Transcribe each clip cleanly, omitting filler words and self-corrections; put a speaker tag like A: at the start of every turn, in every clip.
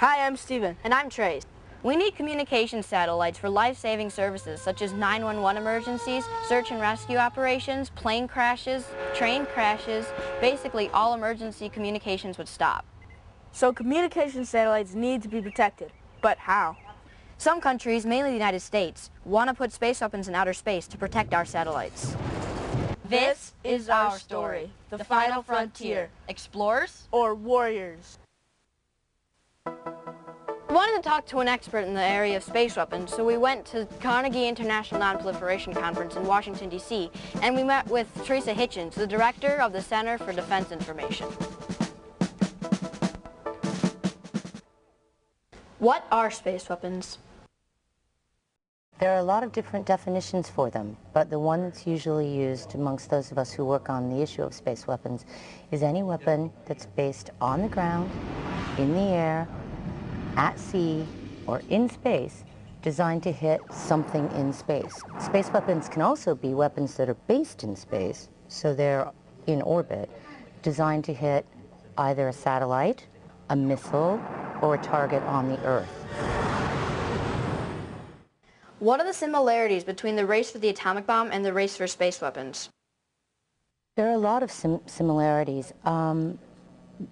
A: Hi, I'm Steven.
B: And I'm Trace. We need communication satellites for life-saving services such as 911 emergencies, search and rescue operations, plane crashes, train crashes. Basically, all emergency communications would stop.
A: So communication satellites need to be protected, but how?
B: Some countries, mainly the United States, want to put space weapons in outer space to protect our satellites.
A: This is our story, the final frontier.
B: Explorers
A: Or warriors.
B: We wanted to talk to an expert in the area of space weapons, so we went to Carnegie International Non-Proliferation Conference in Washington, D.C., and we met with Teresa Hitchens, the director of the Center for Defense Information. What are space weapons?
C: There are a lot of different definitions for them, but the one that's usually used amongst those of us who work on the issue of space weapons is any weapon that's based on the ground, in the air, at sea, or in space, designed to hit something in space. Space weapons can also be weapons that are based in space, so they're in orbit, designed to hit either a satellite, a missile, or a target on the Earth.
B: What are the similarities between the race for the atomic bomb and the race for space weapons?
C: There are a lot of similarities.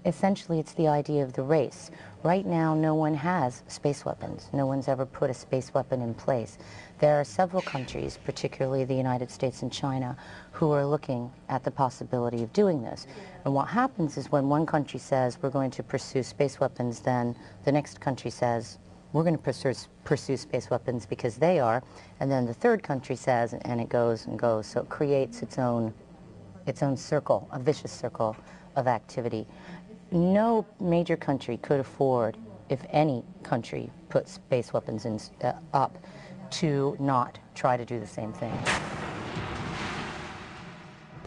C: Essentially, it's the idea of the race. Right now, no one has space weapons. No one's ever put a space weapon in place. There are several countries, particularly the United States and China, who are looking at the possibility of doing this. And what happens is when one country says we're going to pursue space weapons, then the next country says we're going to pursue space weapons because they are, and then the third country says, and it goes and goes. So it creates its own circle, a vicious circle of activity. No major country could afford, if any country puts space weapons up, to not try to do the same thing.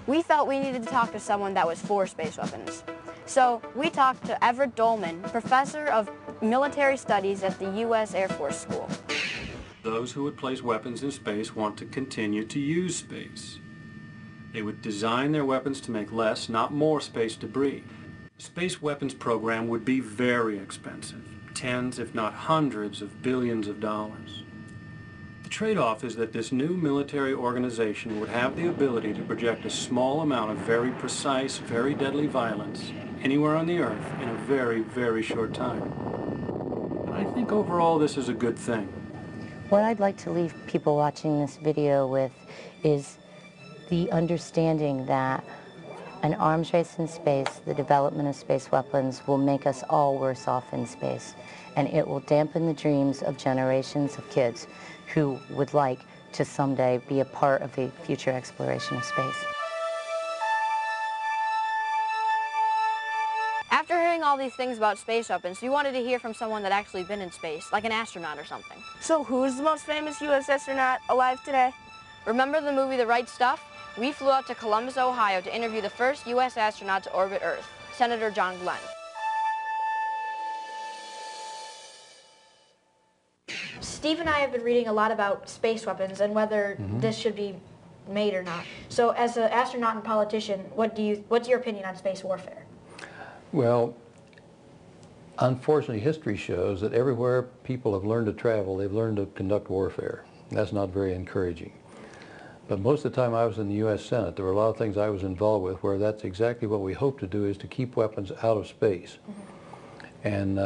B: We felt we needed to talk to someone that was for space weapons. So we talked to Everett Dolman, professor of military studies at the U.S. Air Force School.
D: Those who would place weapons in space want to continue to use space. They would design their weapons to make less, not more, space debris. The space weapons program would be very expensive, tens if not hundreds of billions of dollars. The trade-off is that this new military organization would have the ability to project a small amount of very precise, very deadly violence anywhere on the Earth in a very, very short time. And I think overall this is a good thing.
C: What I'd like to leave people watching this video with is the understanding that an arms race in space, the development of space weapons, will make us all worse off in space. And it will dampen the dreams of generations of kids who would like to someday be a part of the future exploration of space.
B: After hearing all these things about space weapons, we wanted to hear from someone that actually been in space, like an astronaut or something.
A: So who's the most famous U.S. astronaut alive today?
B: Remember the movie The Right Stuff? We flew out to Columbus, Ohio to interview the first U.S. astronaut to orbit Earth, Senator John Glenn. Steve and I have been reading a lot about space weapons and whether this should be made or not. So as an astronaut and politician, what's your opinion on space warfare?
E: Well, unfortunately, history shows that everywhere people have learned to travel, they've learned to conduct warfare. That's not very encouraging. But most of the time I was in the U.S. Senate, there were a lot of things I was involved with where that's exactly what we hope to do, is to keep weapons out of space. And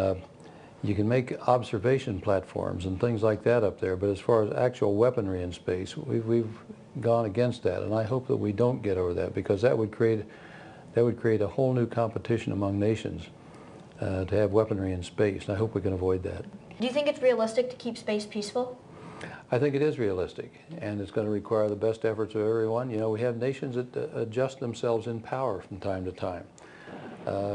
E: you can make observation platforms and things like that up there, but as far as actual weaponry in space, we've gone against that, and I hope that we don't get over that, because that would create a whole new competition among nations to have weaponry in space, and I hope we can avoid that.
B: Do you think it's realistic to keep space peaceful?
E: I think it is realistic, and it's going to require the best efforts of everyone. You know, we have nations that adjust themselves in power from time to time.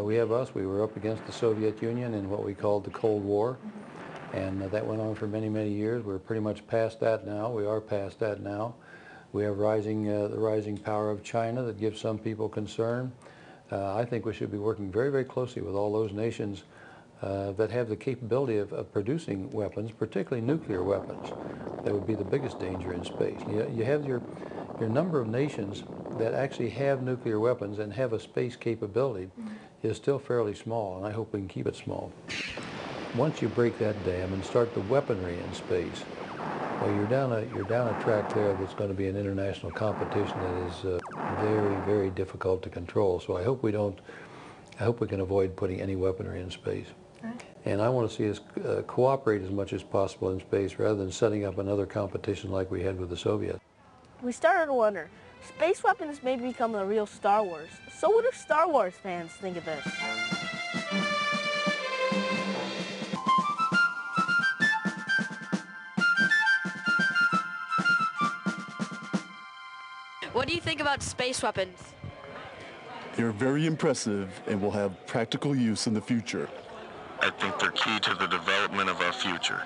E: We have us. We were up against the Soviet Union in what we called the Cold War, and that went on for many, many years. We're pretty much past that now. We are past that now. We have the rising power of China that gives some people concern. I think we should be working very, very closely with all those nations that have the capability of producing weapons, particularly nuclear weapons. That would be the biggest danger in space. You have your number of nations that actually have nuclear weapons and have a space capability is still fairly small, and I hope we can keep it small. once you break that dam and start the weaponry in space, well, you're down a track there that's going to be an international competition that is very, very difficult to control. So I hope we can avoid putting any weaponry in space. And I want to see us cooperate as much as possible in space rather than setting up another competition like we had with the Soviets.
A: We started to wonder, space weapons may become the real Star Wars. So what do Star Wars fans think of this?
B: What do you think about space weapons?
F: They're very impressive and will have practical use in the future.
G: I think they're key to the development of our future.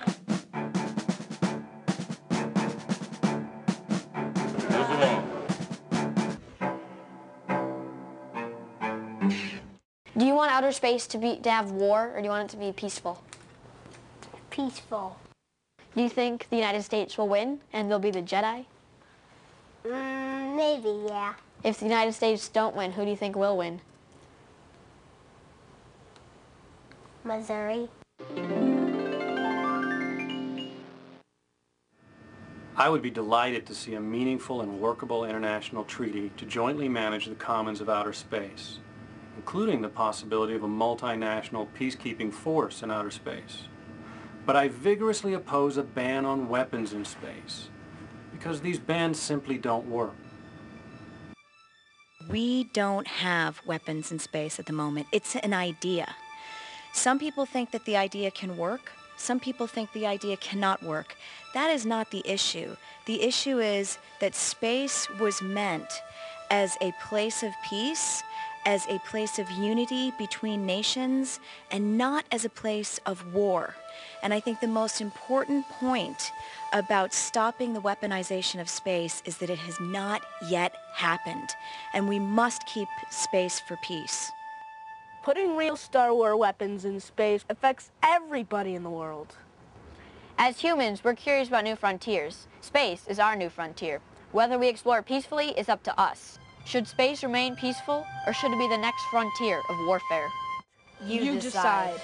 B: Do you want outer space to have war, or do you want it to be peaceful?
H: Peaceful.
B: Do you think the United States will win and they'll be the Jedi?
H: Maybe, yeah.
B: If the United States don't win, who do you think will win?
H: Missouri.
D: I would be delighted to see a meaningful and workable international treaty to jointly manage the commons of outer space, including the possibility of a multinational peacekeeping force in outer space. But I vigorously oppose a ban on weapons in space, because these bans simply don't work.
I: We don't have weapons in space at the moment. It's an idea. Some people think that the idea can work. Some people think the idea cannot work. That is not the issue. The issue is that space was meant as a place of peace, as a place of unity between nations, and not as a place of war. And I think the most important point about stopping the weaponization of space is that it has not yet happened, and we must keep space for peace.
A: Putting real Star Wars weapons in space affects everybody in the world.
B: As humans, we're curious about new frontiers. Space is our new frontier. Whether we explore it peacefully is up to us. Should space remain peaceful, or should it be the next frontier of warfare?
A: You decide.